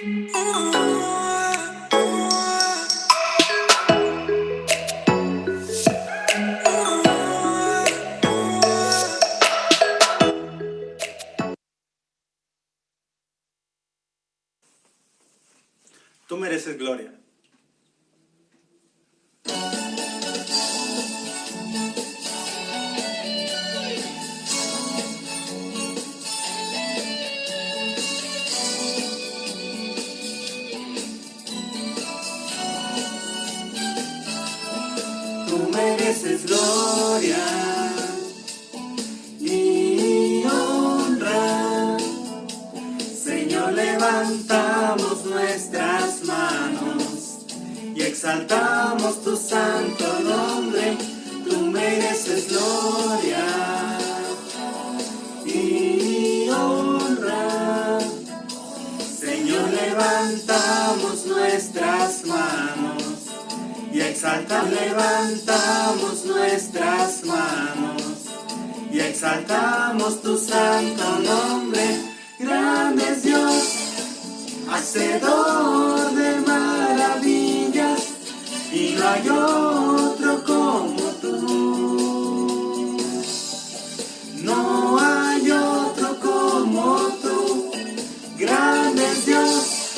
Tú mereces gloria. Tú mereces gloria y honra. Señor, levantamos nuestras manos y exaltamos tu santo nombre. Tú mereces gloria y honra. Señor, levantamos nuestras manos y levantamos nuestras manos y exaltamos tu santo nombre. Grande es Dios, hacedor de maravillas, y no hay otro como tú. No hay otro como tú. Grande es Dios,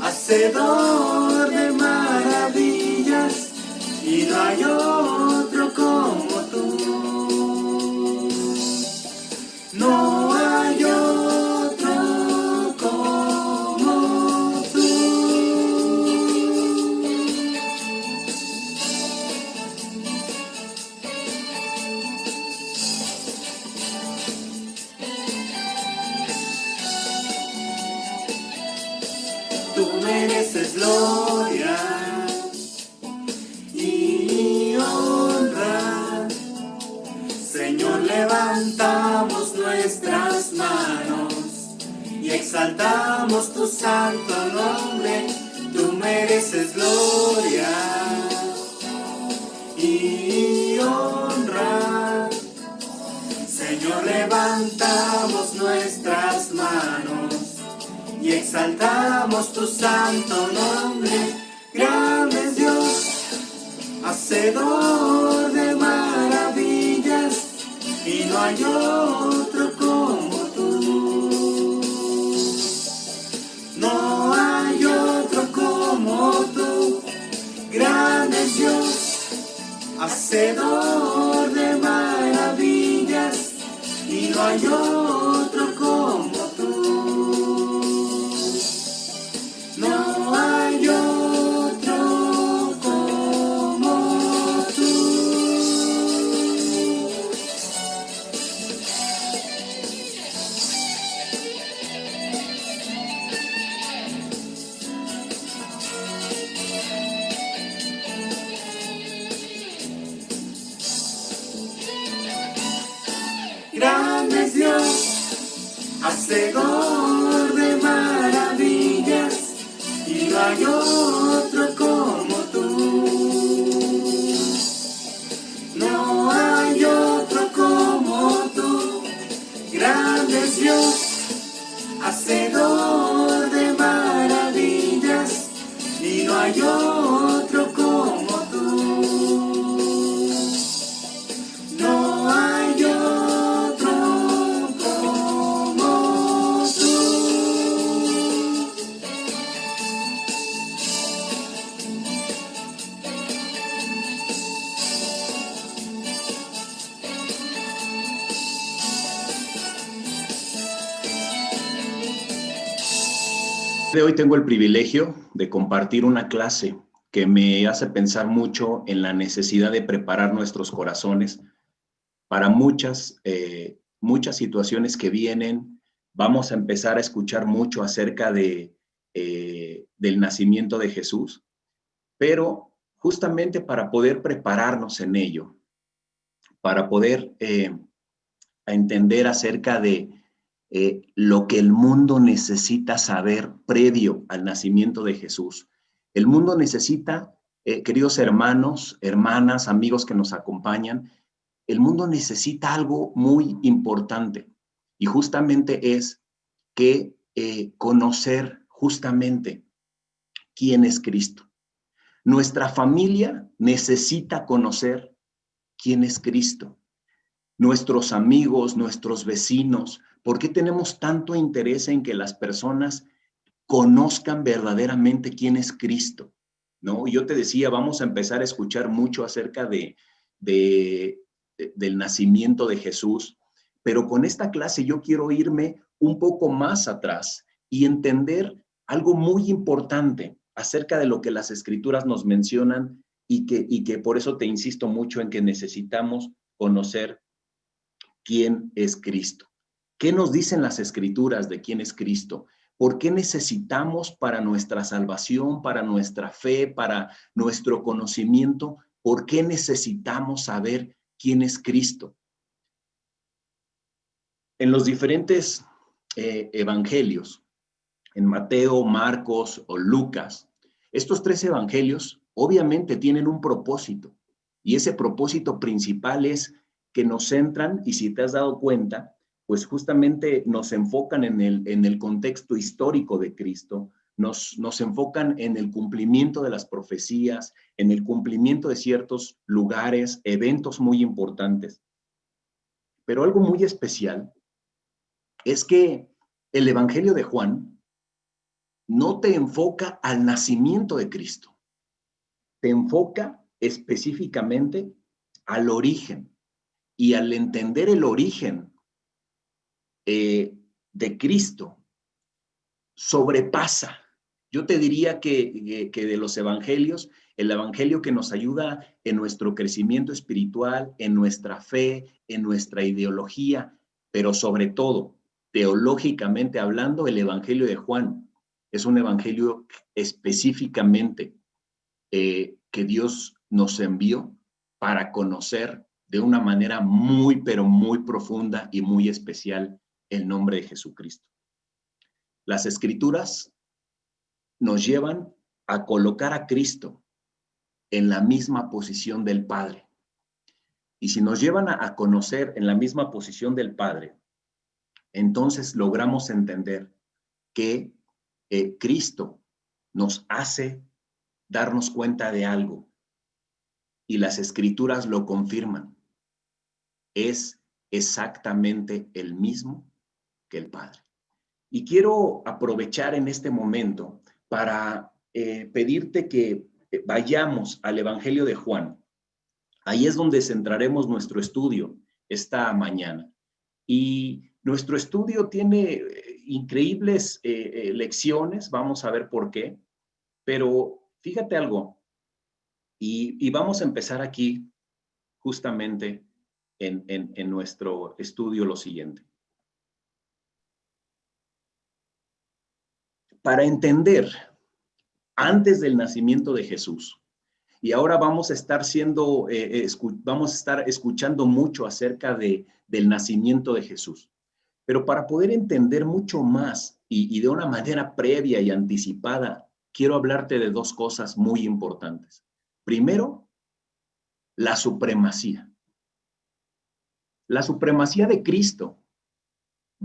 hacedor de maravillas, y no hay otro como tú. No hay otro como tú. Tú mereces gloria y honra. Señor, levantamos nuestras manos y exaltamos tu santo nombre. Tú mereces gloria y honra. Señor, levantamos nuestras manos y exaltamos tu santo nombre. Grande es Dios, hacedor de maravillas, y no hay otro como tú. No hay otro como tú. Grande es Dios, hacedor de maravillas, y no hay otro como tú. No hay otro como tú. Grande es Dios, hacedor de maravillas, y no hay otro como tú. No hay otro como tú. Grande es Dios, hacedor de maravillas, y no hay otro como tú. No hay otro como tú. De hoy tengo el privilegio de compartir una clase que me hace pensar mucho en la necesidad de preparar nuestros corazones para muchas situaciones que vienen. Vamos a empezar a escuchar mucho acerca del nacimiento de Jesús, pero justamente para poder prepararnos en ello, para poder entender acerca de lo que el mundo necesita saber previo al nacimiento de Jesús. El mundo necesita, queridos hermanos, hermanas, amigos que nos acompañan, el mundo necesita algo muy importante, y justamente es que conocer justamente quién es Cristo. Nuestra familia necesita conocer quién es Cristo. Nuestros amigos, nuestros vecinos, ¿por qué tenemos tanto interés en que las personas conozcan verdaderamente quién es Cristo? ¿No? Yo te decía, vamos a empezar a escuchar mucho acerca del nacimiento de Jesús, pero con esta clase yo quiero irme un poco más atrás y entender algo muy importante acerca de lo que las Escrituras nos mencionan y que por eso te insisto mucho en que necesitamos conocer quién es Cristo. ¿Qué nos dicen las Escrituras de quién es Cristo? ¿Por qué necesitamos para nuestra salvación, para nuestra fe, para nuestro conocimiento? ¿Por qué necesitamos saber quién es Cristo? En los diferentes evangelios, en Mateo, Marcos o Lucas, estos tres evangelios obviamente tienen un propósito, y ese propósito principal es que nos centran, y si te has dado cuenta, pues justamente nos enfocan en el contexto histórico de Cristo, nos enfocan en el cumplimiento de las profecías, en el cumplimiento de ciertos lugares, eventos muy importantes. Pero algo muy especial es que el Evangelio de Juan no te enfoca al nacimiento de Cristo, te enfoca específicamente al origen. Y al entender el origen de Cristo, sobrepasa. Yo te diría que de los evangelios, el evangelio que nos ayuda en nuestro crecimiento espiritual, en nuestra fe, en nuestra ideología, pero sobre todo, teológicamente hablando, el evangelio de Juan es un evangelio específicamente que Dios nos envió para conocer de una manera muy, pero muy profunda y muy especial el nombre de Jesucristo. Las Escrituras nos llevan a colocar a Cristo en la misma posición del Padre. Y si nos llevan a conocer en la misma posición del Padre, entonces logramos entender que Cristo nos hace darnos cuenta de algo, y las Escrituras lo confirman. Es exactamente el mismo que el Padre. Y quiero aprovechar en este momento para pedirte que vayamos al Evangelio de Juan. Ahí es donde centraremos nuestro estudio esta mañana. Y nuestro estudio tiene increíbles lecciones, vamos a ver por qué, pero fíjate algo, y vamos a empezar aquí justamente en nuestro estudio lo siguiente. Para entender antes del nacimiento de Jesús, y ahora vamos a estar vamos a estar escuchando mucho acerca del nacimiento de Jesús, pero para poder entender mucho más y de una manera previa y anticipada, quiero hablarte de dos cosas muy importantes. Primero, la supremacía. La supremacía de Cristo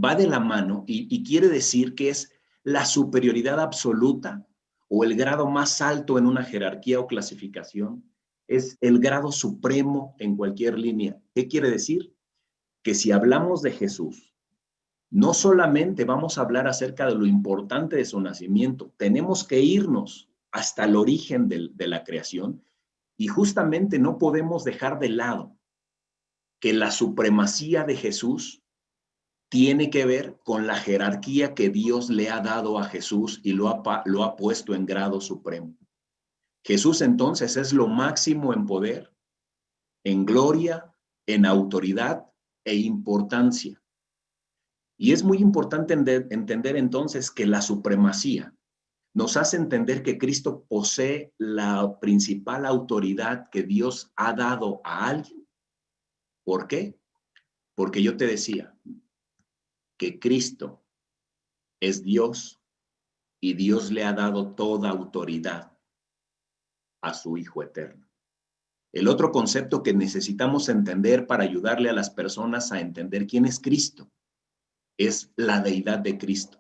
va de la mano y quiere decir que es la superioridad absoluta o el grado más alto en una jerarquía o clasificación, es el grado supremo en cualquier línea. ¿Qué quiere decir? Que si hablamos de Jesús, no solamente vamos a hablar acerca de lo importante de su nacimiento, tenemos que irnos hasta el origen de la creación, y justamente no podemos dejar de lado que la supremacía de Jesús tiene que ver con la jerarquía que Dios le ha dado a Jesús y lo ha puesto en grado supremo. Jesús entonces es lo máximo en poder, en gloria, en autoridad e importancia. Y es muy importante entender entonces que la supremacía nos hace entender que Cristo posee la principal autoridad que Dios ha dado a alguien. ¿Por qué? Porque yo te decía que Cristo es Dios y Dios le ha dado toda autoridad a su Hijo eterno. El otro concepto que necesitamos entender para ayudarle a las personas a entender quién es Cristo es la deidad de Cristo.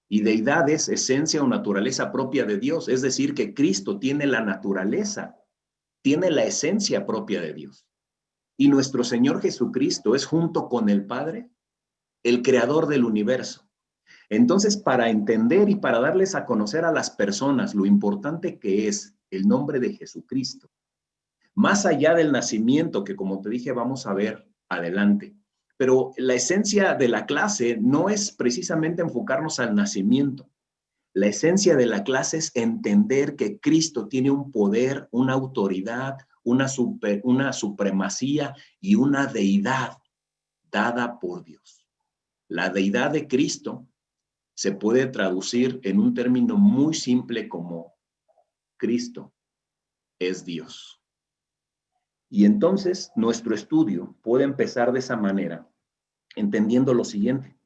Y deidad es esencia o naturaleza propia de Dios, es decir, que Cristo tiene la naturaleza, tiene la esencia propia de Dios. Y nuestro Señor Jesucristo es, junto con el Padre, el creador del universo. Entonces, para entender y para darles a conocer a las personas lo importante que es el nombre de Jesucristo, más allá del nacimiento, que como te dije vamos a ver adelante, pero la esencia de la clase no es precisamente enfocarnos al nacimiento. La esencia de la clase es entender que Cristo tiene un poder, una autoridad, una supremacía y una deidad dada por Dios. La deidad de Cristo se puede traducir en un término muy simple como Cristo es Dios. Y entonces nuestro estudio puede empezar de esa manera, entendiendo lo siguiente.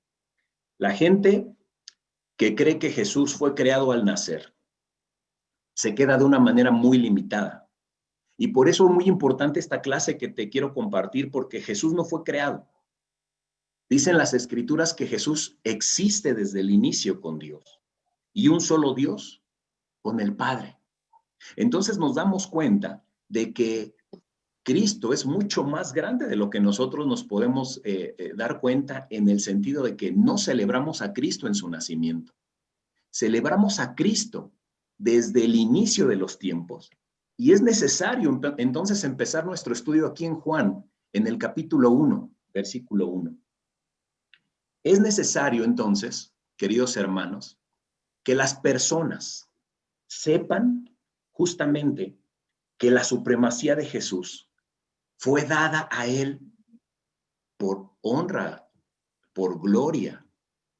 La gente que cree que Jesús fue creado al nacer se queda de una manera muy limitada. Y por eso es muy importante esta clase que te quiero compartir, porque Jesús no fue creado. Dicen las Escrituras que Jesús existe desde el inicio con Dios y un solo Dios con el Padre. Entonces nos damos cuenta de que Cristo es mucho más grande de lo que nosotros nos podemos dar cuenta, en el sentido de que no celebramos a Cristo en su nacimiento. Celebramos a Cristo desde el inicio de los tiempos. Y es necesario entonces empezar nuestro estudio aquí en Juan, en el capítulo 1, versículo 1. Es necesario entonces, queridos hermanos, que las personas sepan justamente que la supremacía de Jesús fue dada a él por honra, por gloria,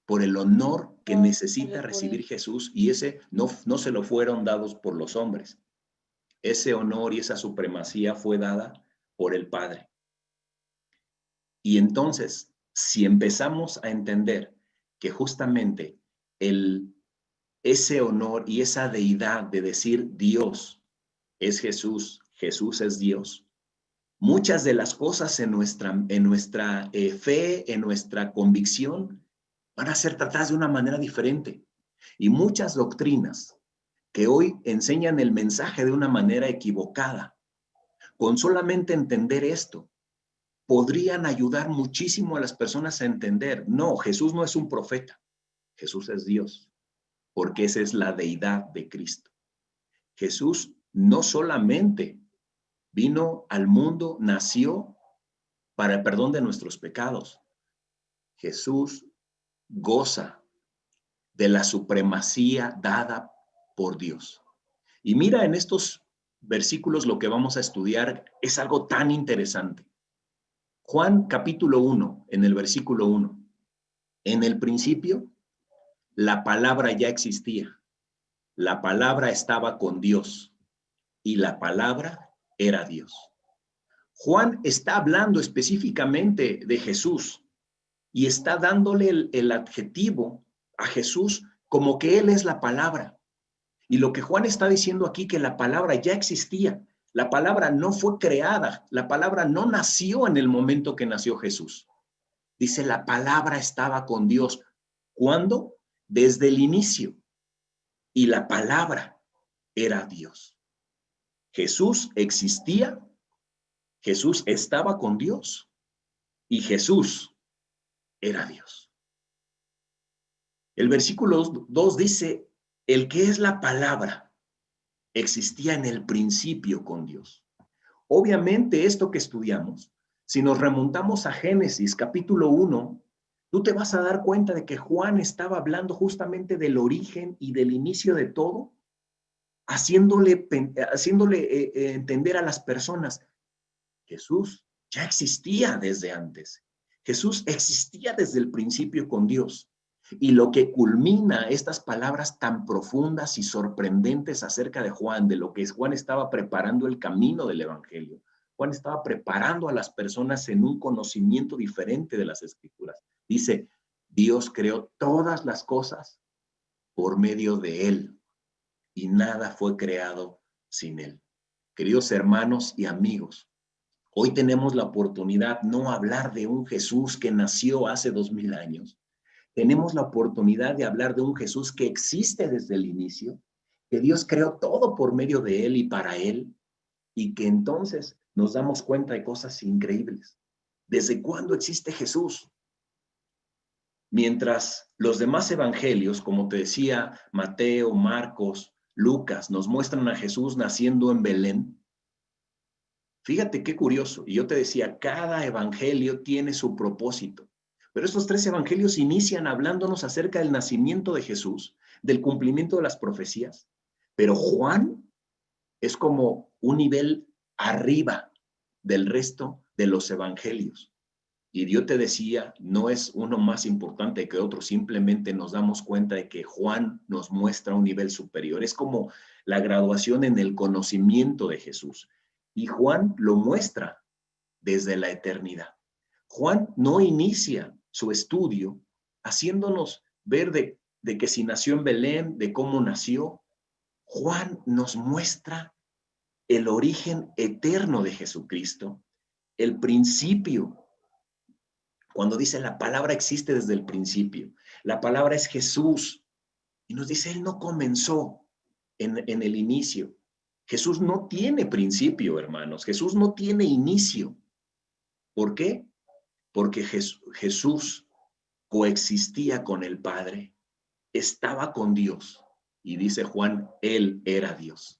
por el honor que necesita recibir Jesús, y ese no se lo fueron dados por los hombres. Ese honor y esa supremacía fue dada por el Padre. Y entonces, si empezamos a entender que justamente ese honor y esa deidad de decir Dios es Jesús, Jesús es Dios, muchas de las cosas en nuestra fe, en nuestra convicción, van a ser tratadas de una manera diferente. Y muchas doctrinas que hoy enseñan el mensaje de una manera equivocada, con solamente entender esto, podrían ayudar muchísimo a las personas a entender, no, Jesús no es un profeta, Jesús es Dios, porque esa es la deidad de Cristo. Jesús no solamente vino al mundo, nació para el perdón de nuestros pecados. Jesús goza de la supremacía dada por Dios. Y mira, en estos versículos lo que vamos a estudiar es algo tan interesante. Juan capítulo 1, en el versículo 1. En el principio, la palabra ya existía. La palabra estaba con Dios y la palabra era Dios. Juan está hablando específicamente de Jesús y está dándole el adjetivo a Jesús como que Él es la palabra. Y lo que Juan está diciendo aquí, que la palabra ya existía, la palabra no fue creada, la palabra no nació en el momento que nació Jesús. Dice, la palabra estaba con Dios. ¿Cuándo? Desde el inicio. Y la palabra era Dios. Jesús existía, Jesús estaba con Dios y Jesús era Dios. El versículo 2 dice, el que es la palabra existía en el principio con Dios. Obviamente esto que estudiamos, si nos remontamos a Génesis capítulo 1, tú te vas a dar cuenta de que Juan estaba hablando justamente del origen y del inicio de todo, haciéndole entender a las personas, Jesús ya existía desde antes. Jesús existía desde el principio con Dios. Y lo que culmina estas palabras tan profundas y sorprendentes acerca de Juan, de lo que Juan estaba preparando el camino del Evangelio. Juan estaba preparando a las personas en un conocimiento diferente de las Escrituras. Dice, Dios creó todas las cosas por medio de Él y nada fue creado sin Él. Queridos hermanos y amigos, hoy tenemos la oportunidad no hablar de un Jesús que nació hace 2000 años. tenemos la oportunidad de hablar de un Jesús que existe desde el inicio, que Dios creó todo por medio de Él y para Él, y que entonces nos damos cuenta de cosas increíbles. ¿Desde cuándo existe Jesús? Mientras los demás evangelios, como te decía, Mateo, Marcos, Lucas, nos muestran a Jesús naciendo en Belén. Fíjate qué curioso. Y yo te decía, cada evangelio tiene su propósito. Pero estos 3 evangelios inician hablándonos acerca del nacimiento de Jesús, del cumplimiento de las profecías. Pero Juan es como un nivel arriba del resto de los evangelios. Y yo te decía, no es uno más importante que otro, simplemente nos damos cuenta de que Juan nos muestra un nivel superior. Es como la graduación en el conocimiento de Jesús. Y Juan lo muestra desde la eternidad. Juan no inicia su estudio haciéndonos ver de que si nació en Belén, de cómo nació. Juan nos muestra el origen eterno de Jesucristo, el principio. Cuando dice la palabra existe desde el principio, la palabra es Jesús. Y nos dice, Él no comenzó en el inicio. Jesús no tiene principio, hermanos. Jesús no tiene inicio. ¿Por qué? Porque Jesús coexistía con el Padre, estaba con Dios. Y dice Juan, Él era Dios.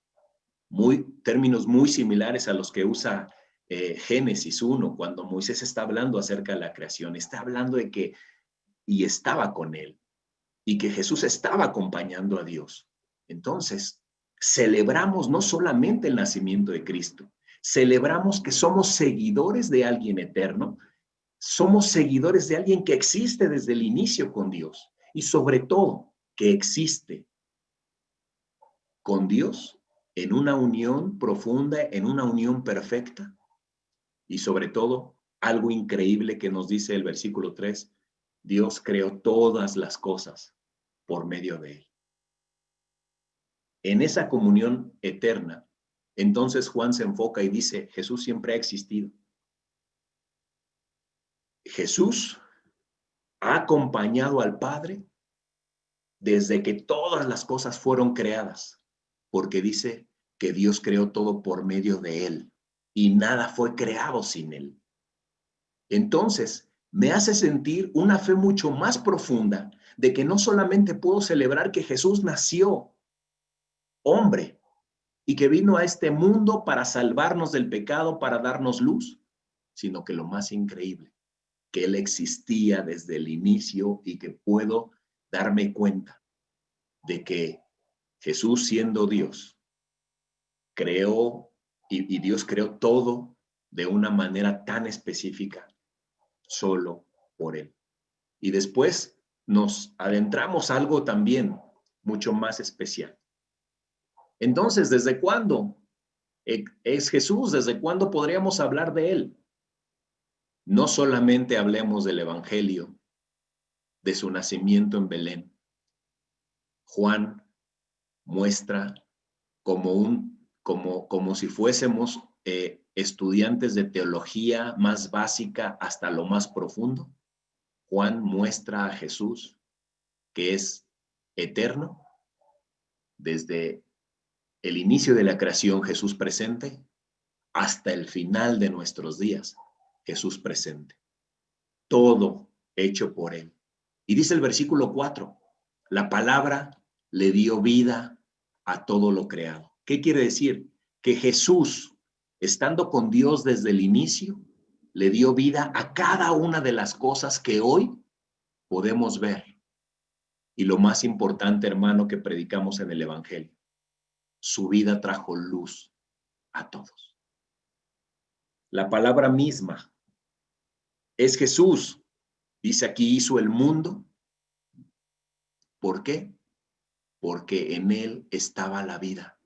Términos muy similares a los que usa Génesis 1, cuando Moisés está hablando acerca de la creación. Está hablando de que, y estaba con Él, y que Jesús estaba acompañando a Dios. Entonces, celebramos no solamente el nacimiento de Cristo, celebramos que somos seguidores de alguien eterno, somos seguidores de alguien que existe desde el inicio con Dios, y sobre todo, que existe con Dios en una unión profunda, en una unión perfecta, y sobre todo, algo increíble que nos dice el versículo 3, Dios creó todas las cosas por medio de Él. En esa comunión eterna, entonces Juan se enfoca y dice, Jesús siempre ha existido. Jesús ha acompañado al Padre desde que todas las cosas fueron creadas, porque dice que Dios creó todo por medio de Él y nada fue creado sin Él. Entonces, me hace sentir una fe mucho más profunda de que no solamente puedo celebrar que Jesús nació hombre y que vino a este mundo para salvarnos del pecado, para darnos luz, sino que lo más increíble, que Él existía desde el inicio y que puedo darme cuenta de que Jesús, siendo Dios, creó y Dios creó todo de una manera tan específica, solo por Él. Y después nos adentramos a algo también mucho más especial. Entonces, ¿desde cuándo es Jesús? ¿Desde cuándo podríamos hablar de Él? No solamente hablemos del Evangelio, de su nacimiento en Belén. Juan muestra como si fuésemos estudiantes de teología más básica hasta lo más profundo. Juan muestra a Jesús que es eterno, desde el inicio de la creación, Jesús presente, hasta el final de nuestros días, Jesús presente. Todo hecho por Él. Y dice el versículo 4, la palabra le dio vida a todo lo creado. ¿Qué quiere decir? Que Jesús, estando con Dios desde el inicio, le dio vida a cada una de las cosas que hoy podemos ver. Y lo más importante, hermano, que predicamos en el Evangelio, su vida trajo luz a todos. La palabra misma es Jesús. Dice aquí, hizo el mundo. ¿Por qué? Porque en Él estaba la vida.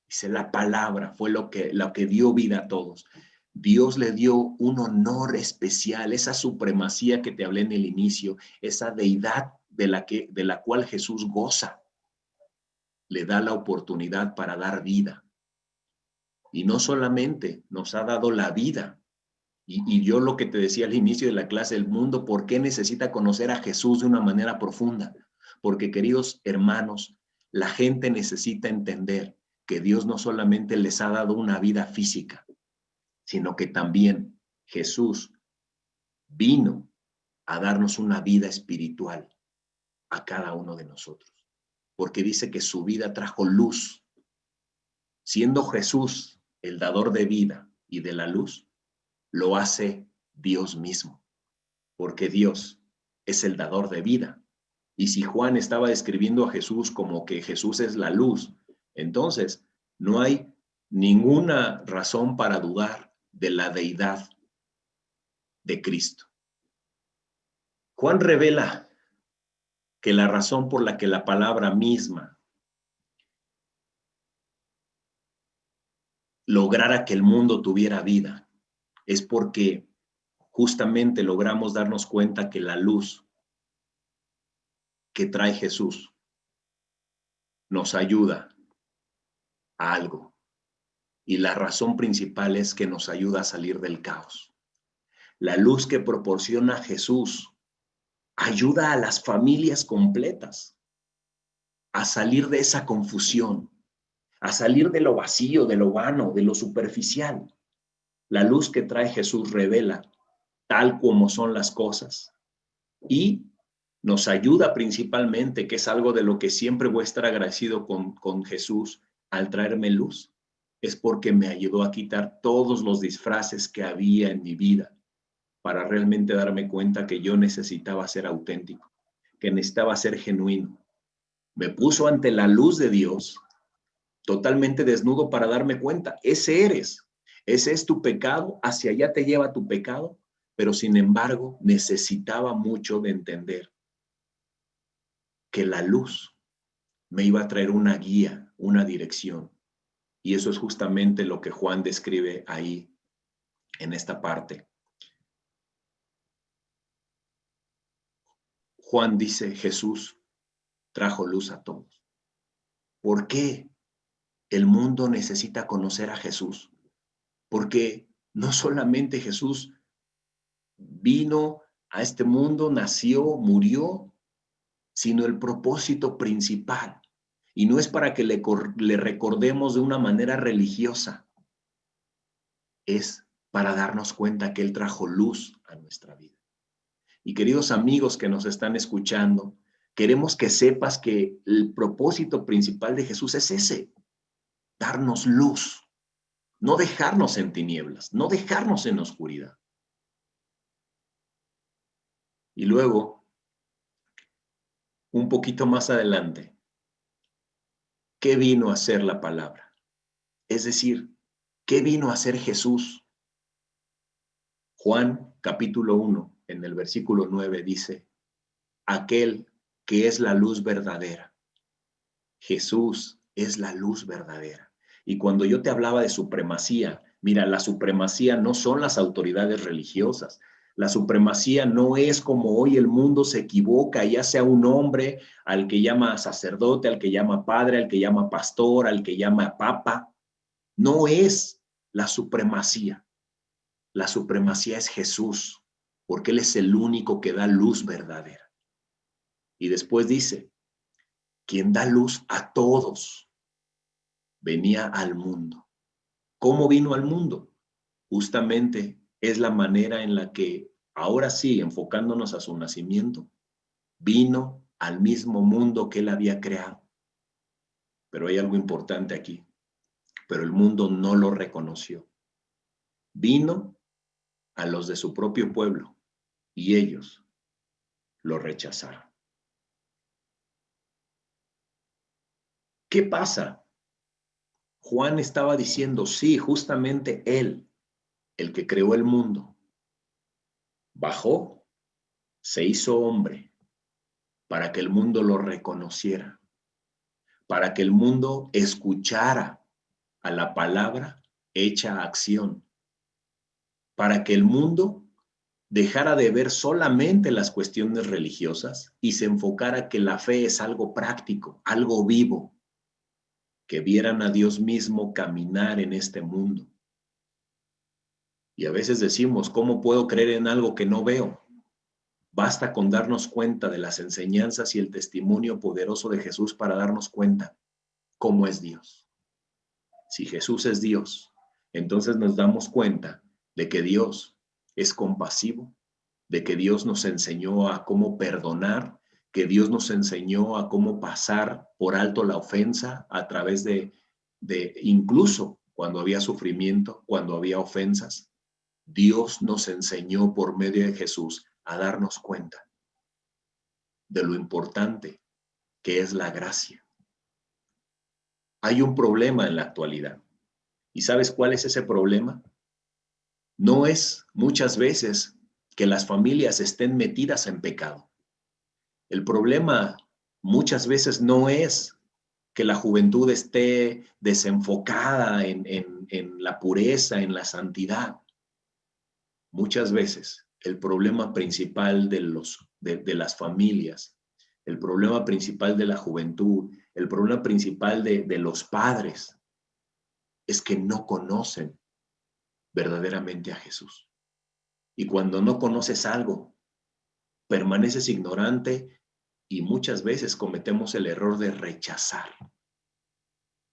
Dice, la palabra fue lo que dio vida a todos. Dios le dio un honor especial, esa supremacía que te hablé en el inicio, esa deidad de la cual Jesús goza. Le da la oportunidad para dar vida. Y no solamente nos ha dado la vida, Y yo lo que te decía al inicio de la clase, el mundo, ¿por qué necesita conocer a Jesús de una manera profunda? Porque, queridos hermanos, la gente necesita entender que Dios no solamente les ha dado una vida física, sino que también Jesús vino a darnos una vida espiritual a cada uno de nosotros. Porque dice que su vida trajo luz. Siendo Jesús el dador de vida y de la luz, lo hace Dios mismo, porque Dios es el dador de vida. Y si Juan estaba describiendo a Jesús como que Jesús es la luz, entonces no hay ninguna razón para dudar de la deidad de Cristo. Juan revela que la razón por la que la palabra misma lograra que el mundo tuviera vida es porque justamente logramos darnos cuenta que la luz que trae Jesús nos ayuda a algo. Y la razón principal es que nos ayuda a salir del caos. La luz que proporciona Jesús ayuda a las familias completas a salir de esa confusión, a salir de lo vacío, de lo vano, de lo superficial. La luz que trae Jesús revela tal como son las cosas y nos ayuda principalmente, que es algo de lo que siempre voy a estar agradecido con Jesús al traerme luz, es porque me ayudó a quitar todos los disfraces que había en mi vida para realmente darme cuenta que yo necesitaba ser auténtico, que necesitaba ser genuino. Me puso ante la luz de Dios totalmente desnudo para darme cuenta, ese eres, ese es tu pecado, hacia allá te lleva tu pecado, pero sin embargo necesitaba mucho de entender que la luz me iba a traer una guía, una dirección. Y eso es justamente lo que Juan describe ahí en esta parte. Juan dice, Jesús trajo luz a todos. ¿Por qué el mundo necesita conocer a Jesús? Porque no solamente Jesús vino a este mundo, nació, murió, sino el propósito principal. Y no es para que le recordemos de una manera religiosa, es para darnos cuenta que Él trajo luz a nuestra vida. Y queridos amigos que nos están escuchando, queremos que sepas que el propósito principal de Jesús es ese, darnos luz, no dejarnos en tinieblas, no dejarnos en oscuridad. Y luego, un poquito más adelante, ¿qué vino a hacer la palabra? Es decir, ¿qué vino a hacer Jesús? Juan capítulo 1, en el versículo 9 dice, aquel que es la luz verdadera. Jesús es la luz verdadera. Y cuando yo te hablaba de supremacía, mira, la supremacía no son las autoridades religiosas. La supremacía no es como hoy el mundo se equivoca, ya sea un hombre al que llama sacerdote, al que llama padre, al que llama pastor, al que llama papa. No es la supremacía. La supremacía es Jesús, porque Él es el único que da luz verdadera. Y después dice, quien da luz a todos, venía al mundo. ¿Cómo vino al mundo? Justamente es la manera en la que, ahora sí, enfocándonos a su nacimiento, vino al mismo mundo que Él había creado. Pero hay algo importante aquí. Pero el mundo no lo reconoció. Vino a los de su propio pueblo y ellos lo rechazaron. ¿Qué pasa? Juan estaba diciendo, sí, justamente Él, el que creó el mundo, bajó, se hizo hombre para que el mundo lo reconociera, para que el mundo escuchara a la palabra hecha acción, para que el mundo dejara de ver solamente las cuestiones religiosas y se enfocara que la fe es algo práctico, algo vivo, que vieran a Dios mismo caminar en este mundo. Y a veces decimos, ¿cómo puedo creer en algo que no veo? Basta con darnos cuenta de las enseñanzas y el testimonio poderoso de Jesús para darnos cuenta cómo es Dios. Si Jesús es Dios, entonces nos damos cuenta de que Dios es compasivo, de que Dios nos enseñó a cómo perdonar, que Dios nos enseñó a cómo pasar por alto la ofensa a través de incluso cuando había sufrimiento, cuando había ofensas. Dios nos enseñó por medio de Jesús a darnos cuenta de lo importante que es la gracia. Hay un problema en la actualidad. ¿Y sabes cuál es ese problema? No es muchas veces que las familias estén metidas en pecado. El problema muchas veces no es que la juventud esté desenfocada en la pureza, en la santidad. Muchas veces el problema principal de las familias, el problema principal de la juventud, el problema principal de los padres es que no conocen verdaderamente a Jesús. Y cuando no conoces algo, permaneces ignorante y muchas veces cometemos el error de rechazar.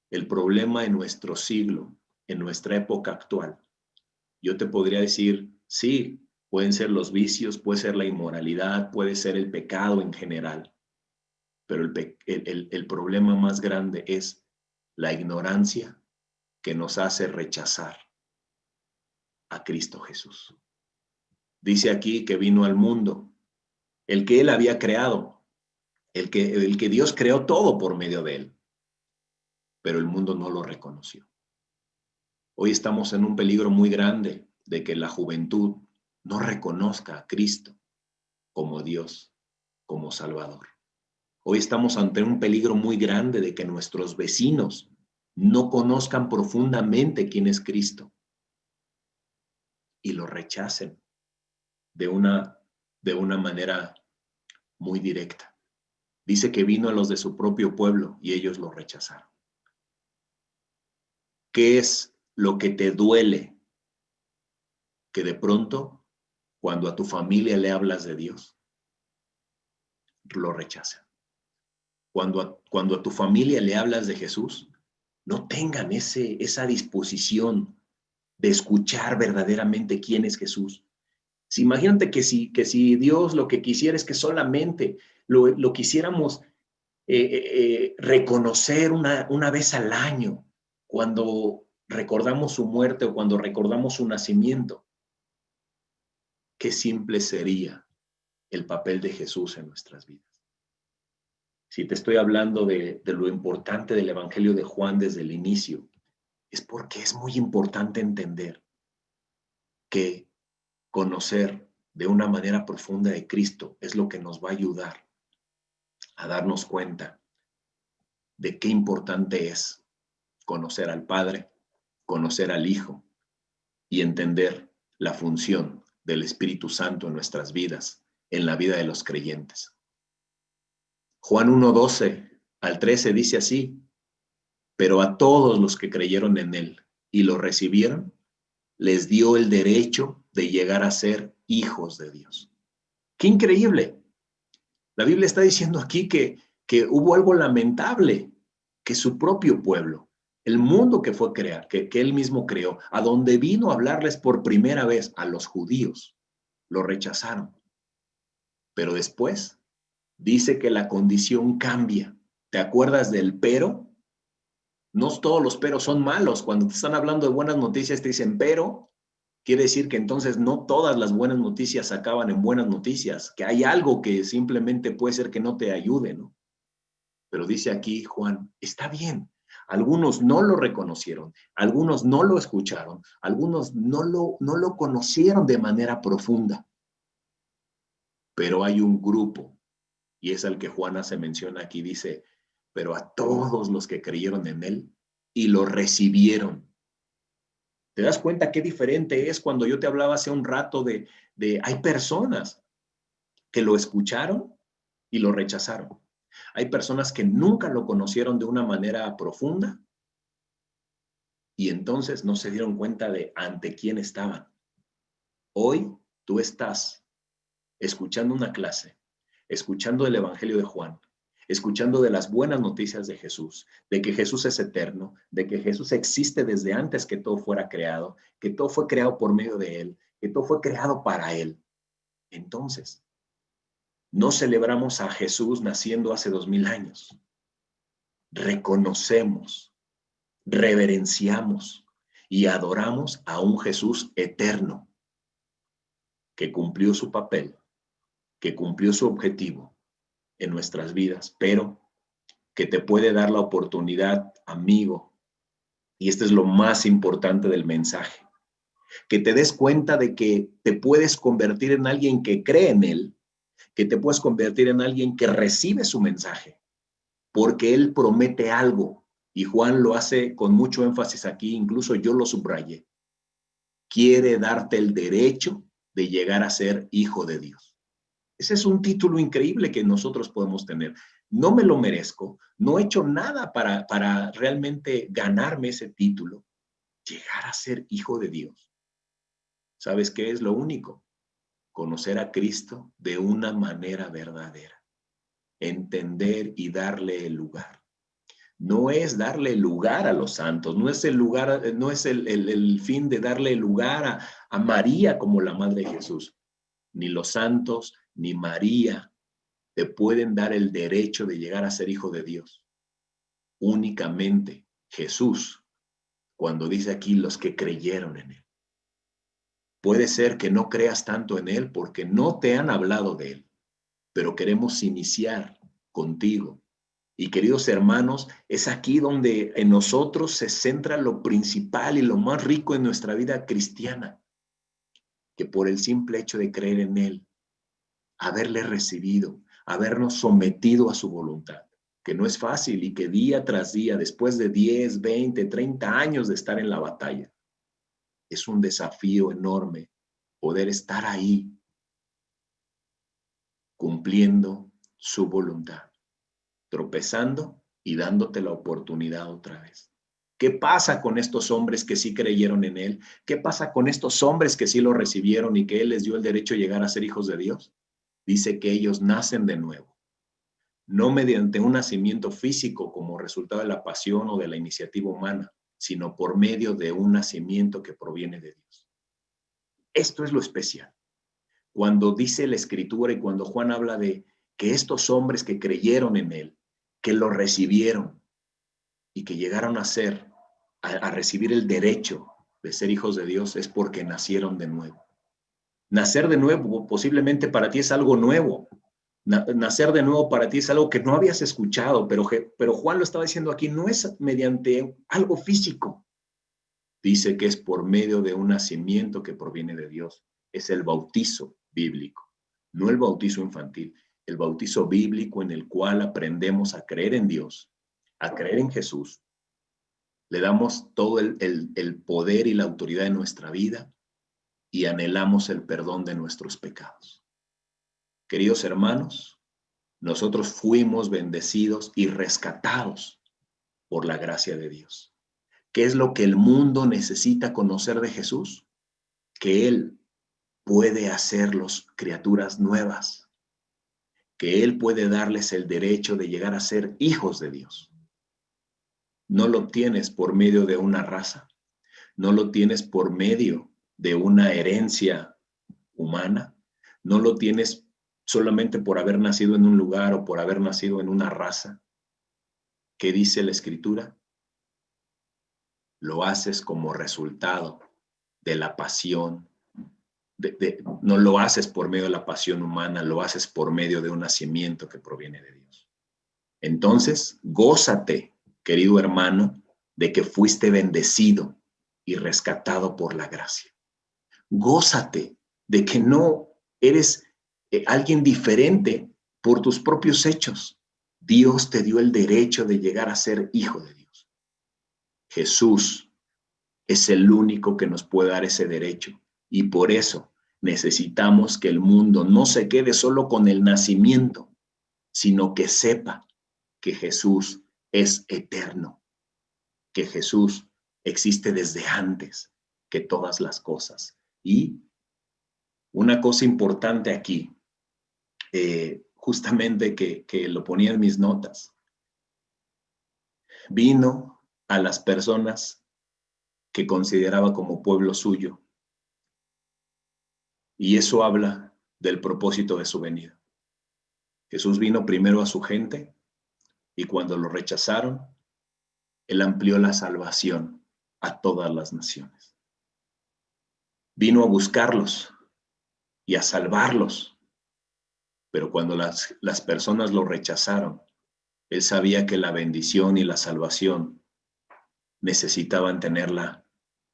El problema en nuestro siglo, en nuestra época actual, yo te podría decir, sí, pueden ser los vicios, puede ser la inmoralidad, puede ser el pecado en general, pero el problema más grande es la ignorancia que nos hace rechazar a Cristo Jesús. Dice aquí que vino al mundo, el que Él había creado, el que Dios creó todo por medio de Él, pero el mundo no lo reconoció. Hoy estamos en un peligro muy grande de que la juventud no reconozca a Cristo como Dios, como Salvador. Hoy estamos ante un peligro muy grande de que nuestros vecinos no conozcan profundamente quién es Cristo y lo rechacen de una manera muy directa. Dice que vino a los de su propio pueblo y ellos lo rechazaron. ¿Qué es lo que te duele? Que de pronto, cuando a tu familia le hablas de Dios, lo rechazan. Cuando a tu familia le hablas de Jesús, no tengan esa disposición de escuchar verdaderamente quién es Jesús. Si, imagínate que si Dios lo que quisiera es que solamente lo quisiéramos reconocer una vez al año, cuando recordamos su muerte o cuando recordamos su nacimiento, qué simple sería el papel de Jesús en nuestras vidas. Si te estoy hablando de lo importante del Evangelio de Juan desde el inicio, es porque es muy importante entender que conocer de una manera profunda de Cristo es lo que nos va a ayudar a darnos cuenta de qué importante es conocer al Padre, conocer al Hijo y entender la función del Espíritu Santo en nuestras vidas, en la vida de los creyentes. Juan 1:12 al 13 dice así: pero a todos los que creyeron en Él y lo recibieron, les dio el derecho de llegar a ser hijos de Dios. ¡Qué increíble! La Biblia está diciendo aquí que hubo algo lamentable, que su propio pueblo, el mundo que fue crear, que Él mismo creó, a donde vino a hablarles por primera vez a los judíos, lo rechazaron. Pero después dice que la condición cambia. ¿Te acuerdas del pero? No todos los peros son malos. Cuando te están hablando de buenas noticias te dicen pero, quiere decir que entonces no todas las buenas noticias acaban en buenas noticias, que hay algo que simplemente puede ser que no te ayude, ¿no? Pero dice aquí Juan, está bien. Algunos no lo reconocieron, algunos no lo escucharon, algunos no lo conocieron de manera profunda. Pero hay un grupo, y es al que Juan hace mención aquí, dice, pero a todos los que creyeron en Él y lo recibieron. ¿Te das cuenta qué diferente es cuando yo te hablaba hace un rato de hay personas que lo escucharon y lo rechazaron? Hay personas que nunca lo conocieron de una manera profunda y entonces no se dieron cuenta de ante quién estaban. Hoy tú estás escuchando una clase, escuchando el Evangelio de Juan, escuchando de las buenas noticias de Jesús, de que Jesús es eterno, de que Jesús existe desde antes que todo fuera creado, que todo fue creado por medio de Él, que todo fue creado para Él. Entonces, no celebramos a Jesús naciendo hace 2000 años. Reconocemos, reverenciamos y adoramos a un Jesús eterno que cumplió su papel, que cumplió su objetivo en nuestras vidas, pero que te puede dar la oportunidad, amigo, y este es lo más importante del mensaje, que te des cuenta de que te puedes convertir en alguien que cree en Él, que te puedes convertir en alguien que recibe su mensaje, porque Él promete algo, y Juan lo hace con mucho énfasis aquí, incluso yo lo subrayé. Quiere darte el derecho de llegar a ser hijo de Dios. Ese es un título increíble que nosotros podemos tener. No me lo merezco, no he hecho nada para realmente ganarme ese título. Llegar a ser hijo de Dios. ¿Sabes qué es lo único? Conocer a Cristo de una manera verdadera. Entender y darle el lugar. No es darle lugar a los santos, no es el lugar, no es el fin de darle lugar a María como la madre de Jesús. Ni los santos, ni María te pueden dar el derecho de llegar a ser hijo de Dios. Únicamente Jesús, cuando dice aquí los que creyeron en Él. Puede ser que no creas tanto en Él porque no te han hablado de Él, pero queremos iniciar contigo. Y queridos hermanos, es aquí donde en nosotros se centra lo principal y lo más rico en nuestra vida cristiana, que por el simple hecho de creer en Él, haberle recibido, habernos sometido a su voluntad, que no es fácil y que día tras día, después de 10, 20, 30 años de estar en la batalla, es un desafío enorme poder estar ahí cumpliendo su voluntad, tropezando y dándote la oportunidad otra vez. ¿Qué pasa con estos hombres que sí creyeron en Él? ¿Qué pasa con estos hombres que sí lo recibieron y que Él les dio el derecho a llegar a ser hijos de Dios? Dice que ellos nacen de nuevo, no mediante un nacimiento físico como resultado de la pasión o de la iniciativa humana, sino por medio de un nacimiento que proviene de Dios. Esto es lo especial. Cuando dice la Escritura y cuando Juan habla de que estos hombres que creyeron en Él, que lo recibieron y que llegaron a recibir el derecho de ser hijos de Dios, es porque nacieron de nuevo. Nacer de nuevo posiblemente para ti es algo nuevo. Nacer de nuevo para ti es algo que no habías escuchado, pero Juan lo estaba diciendo aquí, no es mediante algo físico. Dice que es por medio de un nacimiento que proviene de Dios. Es el bautizo bíblico, no el bautizo infantil, el bautizo bíblico en el cual aprendemos a creer en Dios, a creer en Jesús. Le damos todo el poder y la autoridad de nuestra vida y anhelamos el perdón de nuestros pecados. Queridos hermanos, nosotros fuimos bendecidos y rescatados por la gracia de Dios. ¿Qué es lo que el mundo necesita conocer de Jesús? Que Él puede hacerlos criaturas nuevas, que Él puede darles el derecho de llegar a ser hijos de Dios. No lo tienes por medio de una raza, no lo tienes por medio de una herencia humana, no lo tienes solamente por haber nacido en un lugar o por haber nacido en una raza. ¿Qué dice la Escritura? Lo haces como resultado de la pasión. No lo haces por medio de la pasión humana, lo haces por medio de un nacimiento que proviene de Dios. Entonces, gózate, querido hermano, de que fuiste bendecido y rescatado por la gracia. Gózate de que no eres alguien diferente por tus propios hechos. Dios te dio el derecho de llegar a ser hijo de Dios. Jesús es el único que nos puede dar ese derecho y por eso necesitamos que el mundo no se quede solo con el nacimiento, sino que sepa que Jesús es eterno, que Jesús existe desde antes que todas las cosas y Una cosa importante aquí, justamente que lo ponía en mis notas. Vino a las personas que consideraba como pueblo suyo. Y eso habla del propósito de su venida. Jesús vino primero a su gente y cuando lo rechazaron, Él amplió la salvación a todas las naciones. Vino a buscarlos y a salvarlos, pero cuando las personas lo rechazaron, Él sabía que la bendición y la salvación necesitaban tenerla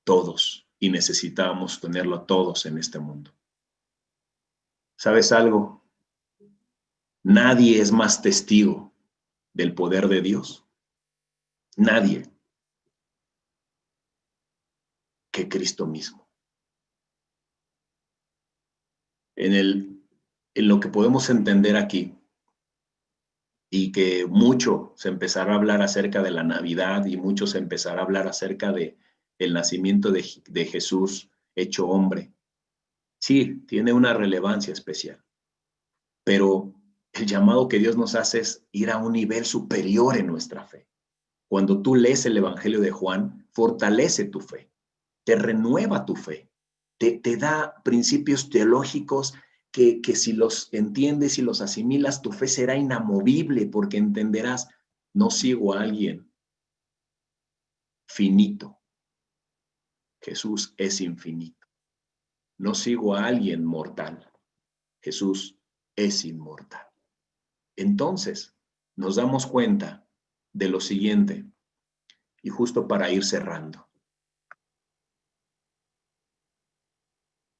todos y necesitábamos tenerlo todos en este mundo. ¿Sabes algo? Nadie es más testigo del poder de Dios. Nadie que Cristo mismo. En lo que podemos entender aquí, y que mucho se empezará a hablar acerca de la Navidad y mucho se empezará a hablar acerca de el nacimiento de Jesús hecho hombre. Sí, tiene una relevancia especial, pero el llamado que Dios nos hace es ir a un nivel superior en nuestra fe. Cuando tú lees el Evangelio de Juan, fortalece tu fe, te renueva tu fe, te da principios teológicos que si los entiendes y los asimilas, tu fe será inamovible porque entenderás, no sigo a alguien finito, Jesús es infinito. No sigo a alguien mortal, Jesús es inmortal. Entonces, nos damos cuenta de lo siguiente, y justo para ir cerrando.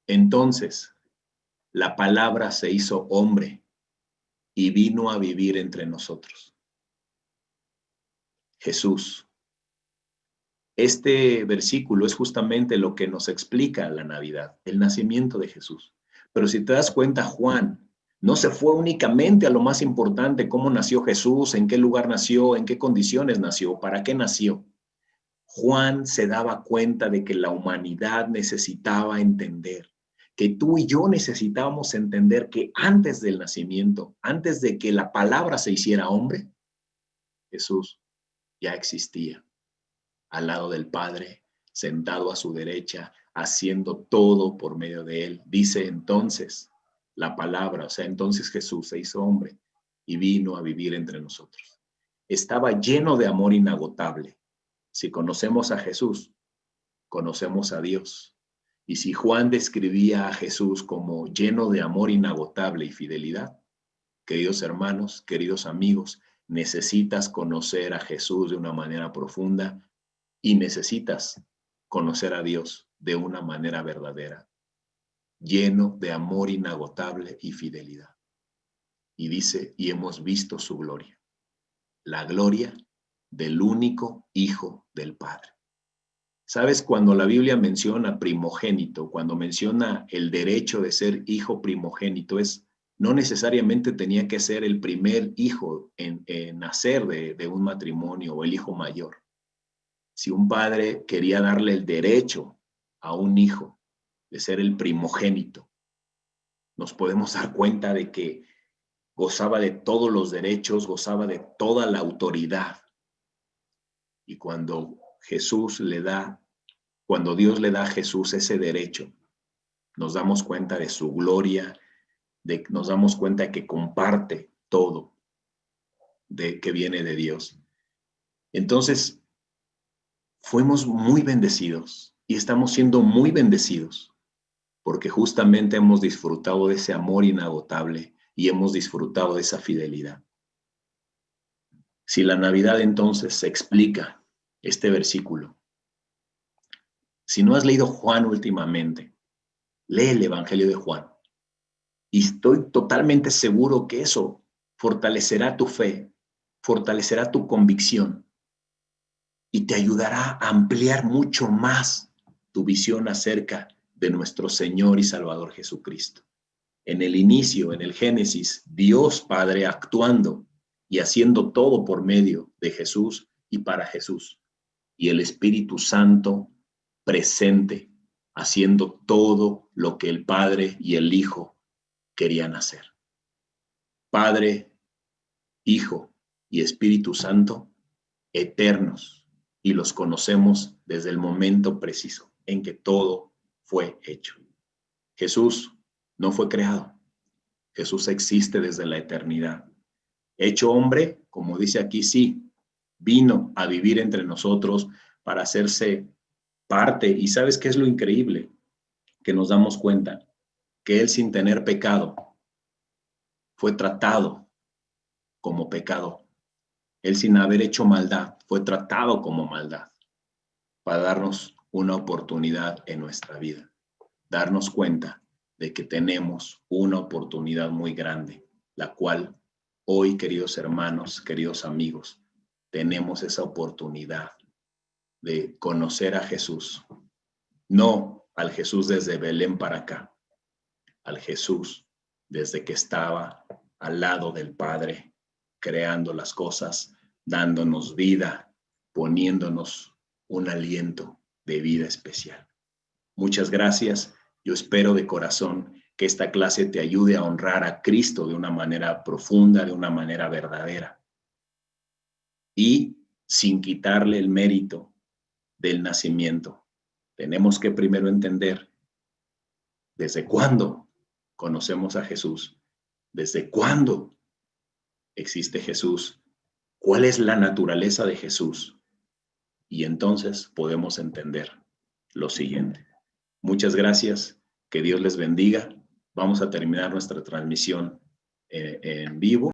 Entonces, la palabra se hizo hombre y vino a vivir entre nosotros. Jesús. Este versículo es justamente lo que nos explica la Navidad, el nacimiento de Jesús. Pero si te das cuenta, Juan no se fue únicamente a lo más importante, cómo nació Jesús, en qué lugar nació, en qué condiciones nació, para qué nació. Juan se daba cuenta de que la humanidad necesitaba entender, que tú y yo necesitábamos entender que antes del nacimiento, antes de que la palabra se hiciera hombre, Jesús ya existía al lado del Padre, sentado a su derecha, haciendo todo por medio de él. Dice entonces la palabra, o sea, entonces Jesús se hizo hombre y vino a vivir entre nosotros. Estaba lleno de amor inagotable. Si conocemos a Jesús, conocemos a Dios. Y si Juan describía a Jesús como lleno de amor inagotable y fidelidad, queridos hermanos, queridos amigos, necesitas conocer a Jesús de una manera profunda y necesitas conocer a Dios de una manera verdadera, lleno de amor inagotable y fidelidad. Y dice, y hemos visto su gloria, la gloria del único Hijo del Padre. ¿Sabes? Cuando la Biblia menciona primogénito, cuando menciona el derecho de ser hijo primogénito, no necesariamente tenía que ser el primer hijo en nacer de un matrimonio o el hijo mayor. Si un padre quería darle el derecho a un hijo de ser el primogénito, nos podemos dar cuenta de que gozaba de todos los derechos, gozaba de toda la autoridad. Y cuando Dios le da a Jesús ese derecho, nos damos cuenta de su gloria, nos damos cuenta de que comparte todo que viene de Dios. Entonces, fuimos muy bendecidos y estamos siendo muy bendecidos porque justamente hemos disfrutado de ese amor inagotable y hemos disfrutado de esa fidelidad. Si la Navidad entonces se explica este versículo, si no has leído Juan últimamente, lee el Evangelio de Juan y estoy totalmente seguro que eso fortalecerá tu fe, fortalecerá tu convicción y te ayudará a ampliar mucho más tu visión acerca de nuestro Señor y Salvador Jesucristo. En el inicio, en el Génesis, Dios Padre actuando y haciendo todo por medio de Jesús y para Jesús. Y el Espíritu Santo presente haciendo todo lo que el Padre y el Hijo querían hacer. Padre, Hijo y Espíritu Santo, eternos, y los conocemos desde el momento preciso en que todo fue hecho. Jesús no fue creado. Jesús existe desde la eternidad. Hecho hombre, como dice aquí, sí, vino a vivir entre nosotros para hacerse parte. ¿Y sabes qué es lo increíble? Que nos damos cuenta que Él, sin tener pecado, fue tratado como pecado. Él, sin haber hecho maldad, fue tratado como maldad para darnos una oportunidad en nuestra vida. Darnos cuenta de que tenemos una oportunidad muy grande, la cual hoy, queridos hermanos, queridos amigos, tenemos esa oportunidad de conocer a Jesús. No al Jesús desde Belén para acá, al Jesús desde que estaba al lado del Padre, creando las cosas, dándonos vida, poniéndonos un aliento de vida especial. Muchas gracias. Yo espero de corazón que esta clase te ayude a honrar a Cristo de una manera profunda, de una manera verdadera. Y sin quitarle el mérito del nacimiento. Tenemos que primero entender desde cuándo conocemos a Jesús, desde cuándo existe Jesús, cuál es la naturaleza de Jesús. Y entonces podemos entender lo siguiente. Muchas gracias, que Dios les bendiga. Vamos a terminar nuestra transmisión en vivo.